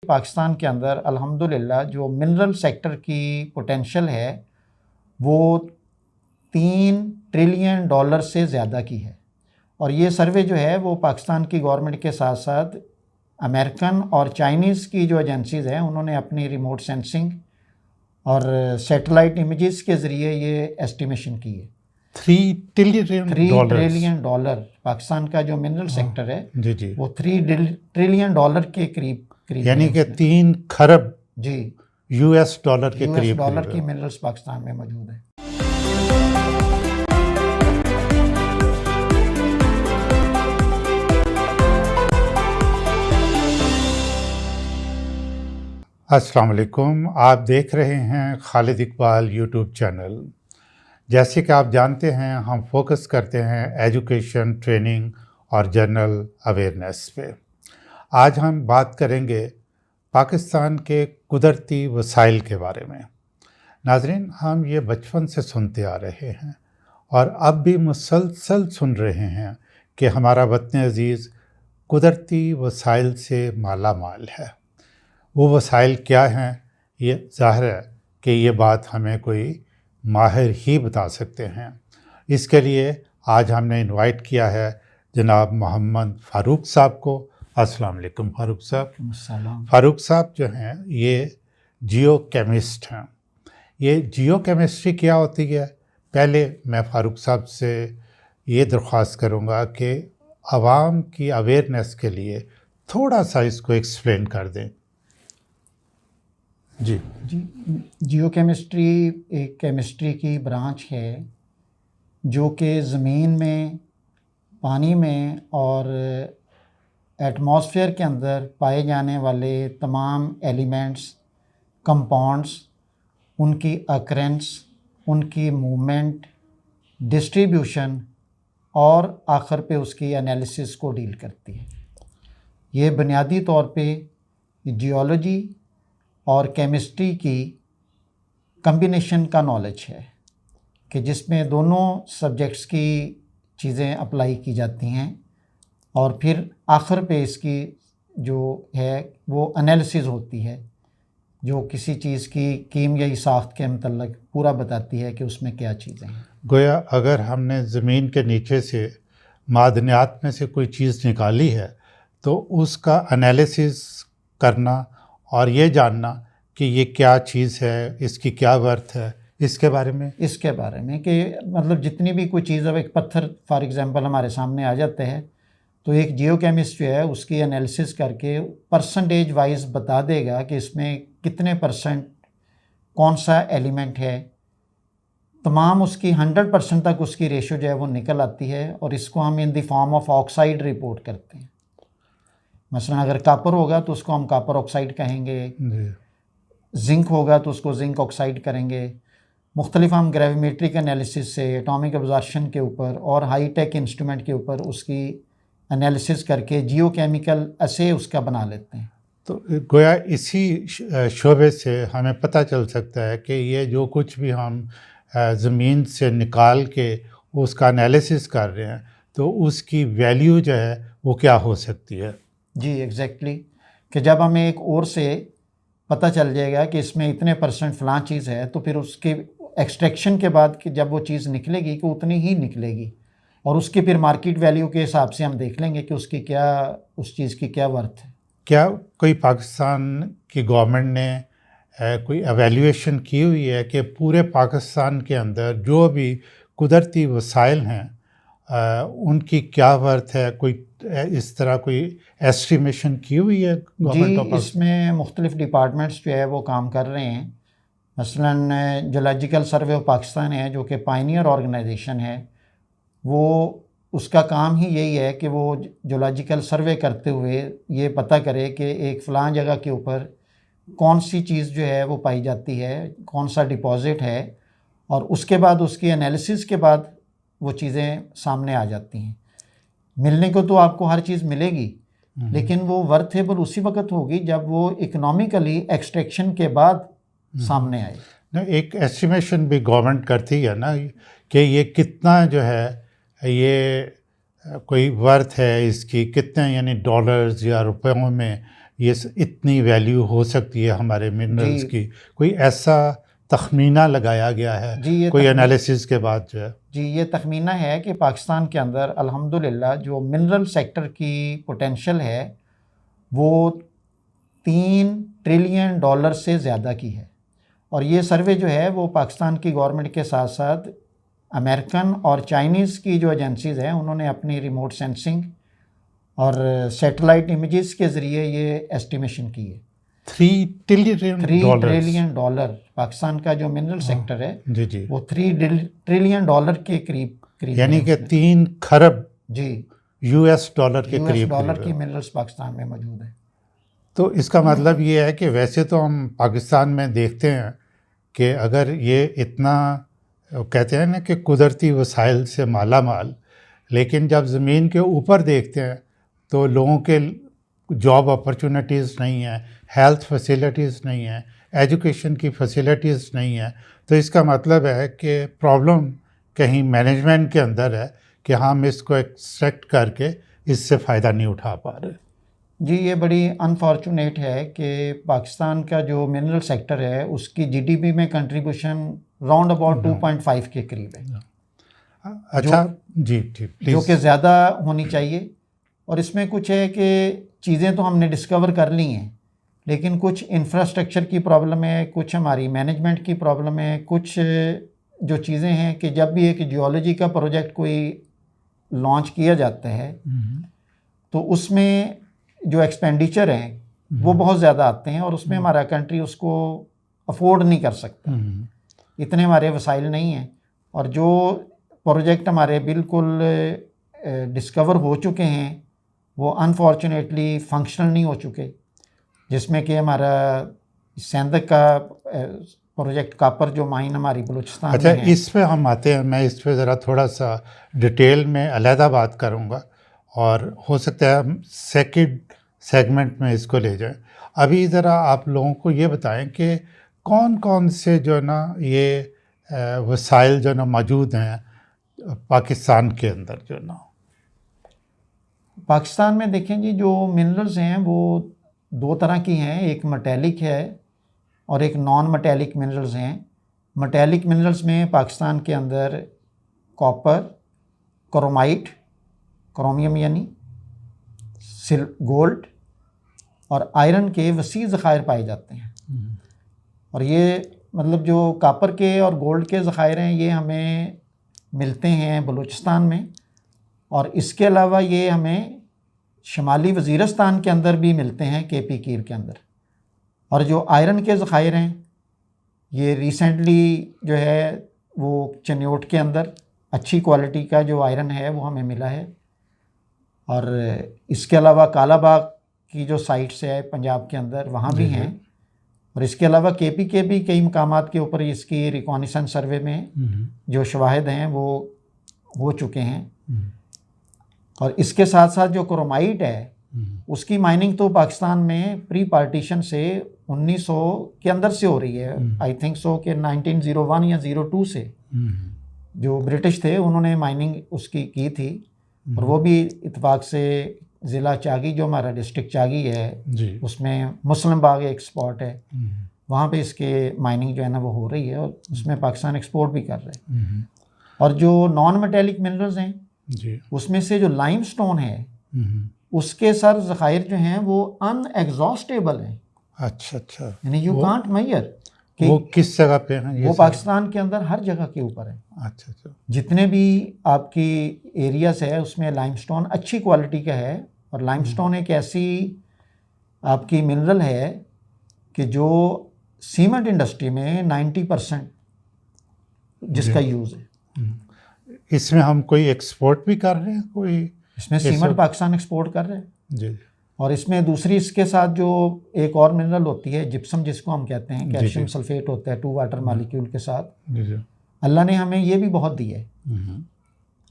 पाकिस्तान के अंदर अल्हम्दुलिल्लाह जो मिनरल सेक्टर की पोटेंशियल है वो 3 ट्रिलियन डॉलर से ज़्यादा की है। और ये सर्वे जो है वो पाकिस्तान की गवर्नमेंट के साथ साथ अमेरिकन और चाइनीज़ की जो एजेंसीज़ हैं उन्होंने अपनी रिमोट सेंसिंग और सैटेलाइट इमेजेस के ज़रिए ये एस्टिमेशन की है। 3 ट्रिलियन डॉलर पाकिस्तान का जो मिनरल सेक्टर है जी वो 3 ट्रिलियन डॉलर के करीब यानी कि 3 खरब जी यूएस डॉलर के करीब डॉलर की मिनरल्स पाकिस्तान में मौजूद है। अस्सलाम वालेकुम, आप देख रहे हैं खालिद इकबाल यूट्यूब चैनल। जैसे कि आप जानते हैं हम फोकस करते हैं एजुकेशन, ट्रेनिंग और जनरल अवेयरनेस पे। आज हम बात करेंगे पाकिस्तान के कुदरती वसाइल के बारे में। नाज़रीन, हम ये बचपन से सुनते आ रहे हैं और अब भी मुसलसल सुन रहे हैं कि हमारा वतन अज़ीज़ कुदरती वसाइल से माला माल है। वो वसाइल क्या हैं, ये ज़ाहिर है कि ये बात हमें कोई माहिर ही बता सकते हैं। इसके लिए आज हमने इनवाइट किया है जनाब मोहम्मद फ़ारूक साहब को। अस्सलाम वालेकुम फ़ारूक साहब। फ़ारूक साहब जो हैं ये जियो केमिस्ट हैं। ये जियो केमिस्ट्री क्या होती है, पहले मैं फ़ारूक साहब से ये दरख्वास्त करूँगा कि आवाम की अवेयरनेस के लिए थोड़ा सा इसको एक्सप्लेन कर दें। जी जियो केमिस्ट्री एक केमिस्ट्री की ब्रांच है जो कि ज़मीन में, पानी में और एटमॉस्फेयर के अंदर पाए जाने वाले तमाम एलिमेंट्स, कंपाउंड्स, उनकी अकरेंस, उनकी मूवमेंट, डिस्ट्रीब्यूशन और आखिर पे उसकी एनालिसिस को डील करती है। ये बुनियादी तौर पे जियोलॉजी और केमिस्ट्री की कम्बिनेशन का नॉलेज है कि जिसमें दोनों सब्जेक्ट्स की चीज़ें अप्लाई की जाती हैं और फिर आखिर पे इसकी जो है वो एनालिसिस होती है जो किसी चीज़ की कीमियाई साख्त के मतलब पूरा बताती है कि उसमें क्या चीज़ें हैं। गोया अगर हमने ज़मीन के नीचे से मादनियात में से कोई चीज़ निकाली है तो उसका एनालिसिस करना और ये जानना कि ये क्या चीज़ है, इसकी क्या वर्थ है, इसके बारे में कि मतलब जितनी भी कोई चीज़, अब एक पत्थर फॉर एग्ज़ाम्पल हमारे सामने आ जाते हैं तो एक जियो केमिस्ट जो है उसकी एनालिसिस करके परसेंटेज वाइज बता देगा कि इसमें कितने परसेंट कौन सा एलिमेंट है। तमाम उसकी 100% तक उसकी रेशो जो है वो निकल आती है और इसको हम in the form of oxide report करते हैं। मसलन अगर कापर होगा तो उसको हम कापर ऑक्साइड कहेंगे, जिंक होगा तो उसको जिंक ऑक्साइड करेंगे। मुख्तलिफ हम ग्रेविमेट्रिक एनालिसिस से एटॉमिक अब्जॉर्प्शन के ऊपर और हाई टेक इंस्ट्रूमेंट के ऊपर उसकी एनालिसिस करके जियो केमिकल असे उसका बना लेते हैं। तो गोया इसी शोबे से हमें पता चल सकता है कि ये जो कुछ भी हम ज़मीन से निकाल के उसका एनालिसिस कर रहे हैं तो उसकी वैल्यू जो है वो क्या हो सकती है। जी एग्जैक्टली कि जब हमें एक और से पता चल जाएगा कि इसमें इतने परसेंट फ़लाँ चीज़ है तो फिर उसके एक्सट्रैक्शन के बाद कि जब वो चीज़ निकलेगी कि उतनी ही निकलेगी और उसकी फिर मार्केट वैल्यू के हिसाब से हम देख लेंगे कि उसकी क्या, उस चीज़ की क्या वर्थ है। क्या कोई पाकिस्तान की गवर्नमेंट ने कोई एवेल्यूएशन की हुई है कि पूरे पाकिस्तान के अंदर जो भी कुदरती वसाइल हैं उनकी क्या वर्थ है, कोई इस तरह कोई एस्टिमेशन की हुई है गवर्नमेंट ऑफ? इसमें मुख्तलिफ डिपार्टमेंट्स जो है वो काम कर रहे हैं। मसलन जोलॉजिकल सर्वे ऑफ पाकिस्तान है जो कि पायनियर ऑर्गेनाइजेशन है, वो उसका काम ही यही है कि वो जोलॉजिकल सर्वे करते हुए ये पता करे कि एक फ़लाँ जगह के ऊपर कौन सी चीज़ जो है वो पाई जाती है, कौन सा डिपॉज़िट है और उसके बाद उसकी एनालिसिस के बाद वो चीज़ें सामने आ जाती हैं। मिलने को तो आपको हर चीज़ मिलेगी लेकिन वो वर्थेबल उसी वक्त होगी जब वो इकोनॉमिकली एक्सट्रैक्शन के बाद सामने आए। ना एक एस्टिमेशन भी गवर्नमेंट करती है ना कि ये कितना जो है ये कोई वर्थ है, इसकी कितने यानी डॉलर्स या रुपयों में इतनी वैल्यू हो सकती है हमारे मिनरल्स जी की? कोई ऐसा तखमीना लगाया गया है जी ये कोई तखमी एनालिसिस के बाद जो है? जी ये तखमीना है कि पाकिस्तान के अंदर अल्हम्दुलिल्लाह जो मिनरल सेक्टर की पोटेंशियल है वो $3 ट्रिलियन से ज़्यादा की है। और ये सर्वे जो है वो पाकिस्तान की गवर्नमेंट के साथ साथ अमेरिकन और चाइनीज़ की जो एजेंसीज़ हैं उन्होंने अपनी रिमोट सेंसिंग और सैटेलाइट इमेजेस के ज़रिए ये एस्टिमेशन की है। $3 $3 ट्रिलियन। ट्रिलियन पाकिस्तान का जो मिनरल सेक्टर है जी जी। वो $3 ट्रिलियन के करीब करीब यानी है कि उसमें। 3 खरब जी US डॉलर के US करीब डॉलर करीब की है। मिनरल्स पाकिस्तान में मौजूद है। तो इसका मतलब ये है कि वैसे तो हम पाकिस्तान में देखते हैं कि अगर ये इतना कहते हैं ना कि कुदरती वसाइल से माला माल, लेकिन जब ज़मीन के ऊपर देखते हैं तो लोगों के जॉब अपॉर्चुनिटीज़ नहीं है, हेल्थ फैसिलिटीज़ नहीं है, एजुकेशन की फैसिलिटीज़ नहीं है। तो इसका मतलब है कि प्रॉब्लम कहीं मैनेजमेंट के अंदर है कि हम इसको एक्सट्रैक्ट करके इससे फ़ायदा नहीं उठा पा रहे। जी ये बड़ी अनफॉर्चुनेट है कि पाकिस्तान का जो मिनरल सेक्टर है उसकी जीडीपी में कंट्रीब्यूशन राउंड अबाउट 2.5 के करीब है। अच्छा जी ठीक जो प्लीज़। कि ज़्यादा होनी चाहिए। और इसमें कुछ है कि चीज़ें तो हमने डिस्कवर कर ली हैं लेकिन कुछ इंफ्रास्ट्रक्चर की प्रॉब्लम है, कुछ हमारी मैनेजमेंट की प्रॉब्लम है, कुछ जो चीज़ें हैं कि जब भी एक जियोलॉजी का प्रोजेक्ट कोई लॉन्च किया जाता है तो उसमें जो एक्सपेंडिचर हैं वो बहुत ज़्यादा आते हैं और उसमें हमारा कंट्री उसको अफोर्ड नहीं कर सकता, इतने हमारे वसाइल नहीं हैं। और जो प्रोजेक्ट हमारे बिल्कुल डिस्कवर हो चुके हैं वो अनफॉर्चुनेटली फंक्शनल नहीं हो चुके, जिसमें कि हमारा सेंधक का प्रोजेक्ट कापर जो माइन हमारी बलूचिस्तान अच्छा में है। इस पे हम आते हैं, मैं इस पे ज़रा थोड़ा सा डिटेल में अलहदा बात करूँगा और हो सकता है हम सेकंड सेगमेंट में इसको ले जाएं। अभी ज़रा आप लोगों को ये बताएं कि कौन कौन से जो ना ये वसाइल जो ना मौजूद हैं पाकिस्तान के अंदर जो ना। पाकिस्तान में देखें जी जो मिनरल्स हैं वो दो तरह की हैं, एक मेटेलिक है और एक नॉन मेटेलिक मिनरल्स हैं। मेटेलिक मिनरल्स में पाकिस्तान के अंदर कॉपर, क्रोमाइट, क्रोमियम यानी गोल्ड और आयरन के वसी ज़खायर पाए जाते हैं। और ये मतलब जो कापर के और गोल्ड के ज़खायर हैं ये हमें मिलते हैं बलूचिस्तान में, और इसके अलावा ये हमें शुमाली वज़ीरिस्तान के अंदर भी मिलते हैं, KP कीर के अंदर। और जो आयरन के ज़खायर हैं ये रिसेंटली जो है वो चन्योट के अंदर अच्छी क्वालिटी का जो आयरन है वो हमें मिला है। और इसके अलावा कालाबाग की जो साइट्स है पंजाब के अंदर वहाँ भी हैं। और इसके अलावा KP के भी कई मकामात के ऊपर इसकी रिकॉनिसेंस सर्वे में जो शवाहिद हैं वो हो चुके हैं। और इसके साथ साथ जो क्रोमाइट है उसकी माइनिंग तो पाकिस्तान में प्री पार्टीशन से 1900 के अंदर से हो रही है। आई थिंक सो कि 1901 या 02 से जो ब्रिटिश थे उन्होंने माइनिंग उसकी की थी। और वो भी इत्तेफाक से ज़िला चागी जो हमारा डिस्ट्रिक्ट चागी है जी। उसमें मुस्लिम बाग एक स्पॉट है, वहाँ पे इसके माइनिंग जो है ना वो हो रही है और उसमें पाकिस्तान एक्सपोर्ट भी कर रहे हैं। और जो नॉन मेटेलिक मिनरल्स हैं जी। उसमें से जो लाइमस्टोन है उसके सर ज़खायर जो हैं वो अनएग्जॉस्टेबल हैं। अच्छा अच्छा, यानी यू कांट मेजर वो किस जगह पे हैं? वो पाकिस्तान के अंदर हर जगह के ऊपर है। अच्छा अच्छा, जितने भी आपकी एरियाज है उसमें लाइमस्टोन अच्छी क्वालिटी का है। और लाइमस्टोन एक ऐसी आपकी मिनरल है कि जो सीमेंट इंडस्ट्री में 90% जिसका यूज़ है। इसमें हम कोई एक्सपोर्ट भी कर रहे हैं कोई? इसमें सीमेंट पाकिस्तान एक्सपोर्ट कर रहे हैं जी। और इसमें दूसरी इसके साथ जो एक और मिनरल होती है जिप्सम जिसको हम कहते हैं, कैल्शियम सल्फेट होता है 2 वाटर मालिक्यूल के साथ। जी। अल्लाह ने हमें ये भी बहुत दी है।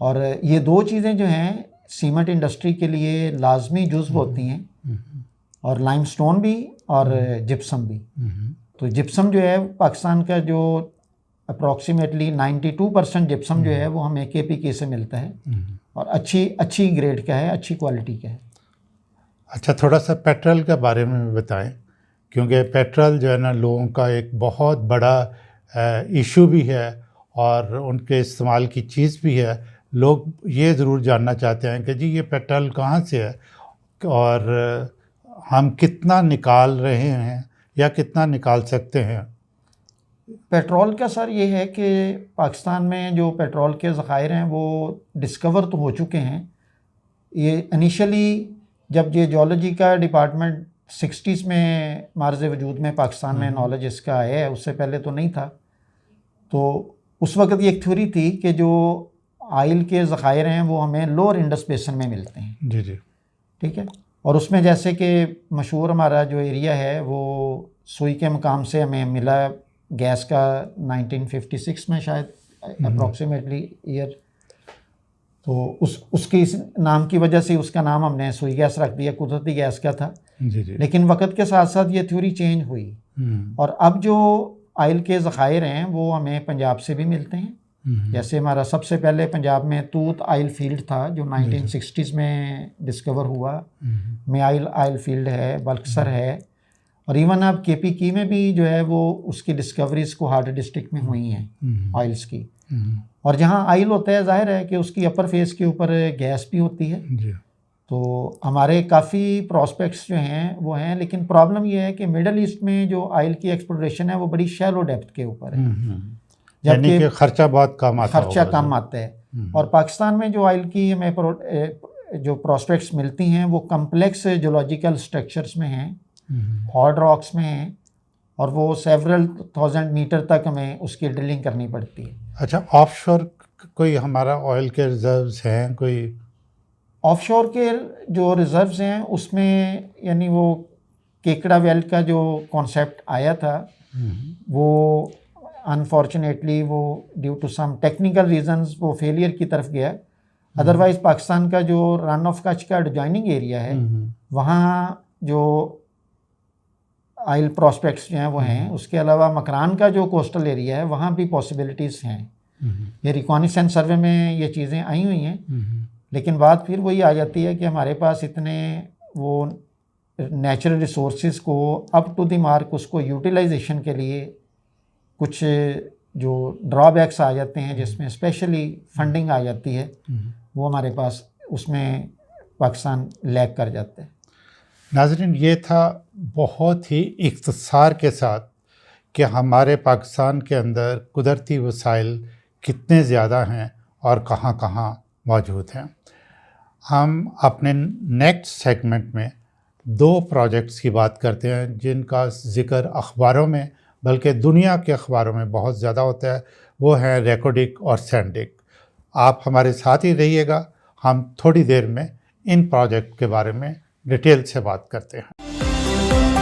और ये दो चीज़ें जो हैं सीमेंट इंडस्ट्री के लिए लाजमी जुज़्व होती हैं, और लाइमस्टोन भी और जिप्सम भी। तो जिप्सम जो है पाकिस्तान का जो अप्रॉक्सीमेटली 92% जिप्सम जो है वो हमें KP से मिलता है और अच्छी ग्रेड का है, अच्छी क्वालिटी का है। अच्छा, थोड़ा सा पेट्रोल के बारे में बताएं, क्योंकि पेट्रोल जो है ना लोगों का एक बहुत बड़ा इशू भी है और उनके इस्तेमाल की चीज़ भी है। लोग ये ज़रूर जानना चाहते हैं कि जी ये पेट्रोल कहाँ से है और हम कितना निकाल रहे हैं या कितना निकाल सकते हैं। पेट्रोल का सर ये है कि पाकिस्तान में जो पेट्रोल के ज़खायर हैं वो डिस्कवर तो हो चुके हैं। ये इनिशियली जब ये जियोलॉजी का डिपार्टमेंट 60s में मार्ज़ वजूद में पाकिस्तान में नॉलेज इसका आया है, उससे पहले तो नहीं था। तो उस वक़्त ये एक थ्योरी थी कि जो आयल के ज़खायर हैं वो हमें लोअर इंडस बेसन में मिलते हैं। जी जी, ठीक है। और उसमें जैसे कि मशहूर हमारा जो एरिया है वो सुई के मकाम से हमें मिला गैस का 1956 में शायद अप्रॉक्सीमेटली ईयर। तो उसके इस नाम की वजह से उसका नाम हमने सुई गैस रख दिया, कुदरती गैस का था। जी जी। लेकिन वक्त के साथ साथ ये थ्योरी चेंज हुई और अब जो आयल के ज़खायर हैं वो हमें पंजाब से भी मिलते हैं। जैसे हमारा सबसे पहले पंजाब में तूत आयल फील्ड था जो 1960s में डिस्कवर हुआ। मेआइल आयल फील्ड है, बल्कसर है, और इवन अब KPK में भी जो है वो उसकी डिस्कवरीज कोहाट डिस्ट्रिक्ट में हुई हैं ऑयल्स की। और जहाँ आयल होता है जाहिर है कि उसकी अपर फेस के ऊपर गैस भी होती है। तो हमारे काफ़ी प्रॉस्पेक्ट्स जो हैं वो हैं, लेकिन प्रॉब्लम ये है कि मिडल ईस्ट में जो आयल की एक्सप्लोरेशन है वो बड़ी शैलो डेप्थ के ऊपर है, यानी कि खर्चा बहुत कम आता है। और पाकिस्तान में जो आयल की हमें जो प्रॉस्पेक्ट्स मिलती हैं वो कम्प्लेक्स जियोलॉजिकल स्ट्रक्चर्स में हैं, हार्ड रॉक्स में हैं, और वो सेवरल 1000 मीटर तक हमें उसकी ड्रिलिंग करनी पड़ती है। अच्छा, ऑफशोर कोई हमारा ऑयल के रिजर्व्स हैं? कोई ऑफशोर के जो रिजर्व्स हैं उसमें यानी वो केकड़ा वेल का जो कॉन्सेप्ट आया था वो अनफॉर्चुनेटली वो due to some technical reasons वो फेलियर की तरफ गया। अदरवाइज़ पाकिस्तान का जो रन ऑफ कच्छ का एडजॉइनिंग एरिया है वहाँ जो आयल प्रॉस्पेक्ट्स जो हैं वो हैं। उसके अलावा मकरान का जो कोस्टल एरिया है वहाँ भी पॉसिबिलिटीज़ हैं। ये रिकॉनिसेंस सर्वे में ये चीज़ें आई हुई हैं, लेकिन बात फिर वही आ जाती है कि हमारे पास इतने वो नेचुरल रिसोर्सेज को अप टू द मार्क उसको यूटिलाइजेशन के लिए कुछ जो ड्रॉबैक्स आ जाते हैं, जिसमें स्पेशली फंडिंग आ जाती है, वो हमारे पास उसमें पाकिस्तान लैग कर जाता है। नाज़रीन, ये था बहुत ही इख्तिसार के साथ कि हमारे पाकिस्तान के अंदर कुदरती वसाइल कितने ज़्यादा हैं और कहाँ कहाँ मौजूद हैं। हम अपने नेक्स्ट सेगमेंट में 2 प्रोजेक्ट्स की बात करते हैं जिनका ज़िक्र अखबारों में बल्कि दुनिया के अखबारों में बहुत ज़्यादा होता है। वो हैं रेको डिग और सैंड डिग। आप हमारे साथ ही रहिएगा, हम थोड़ी देर में इन प्रोजेक्ट के बारे में डिटेल से बात करते हैं।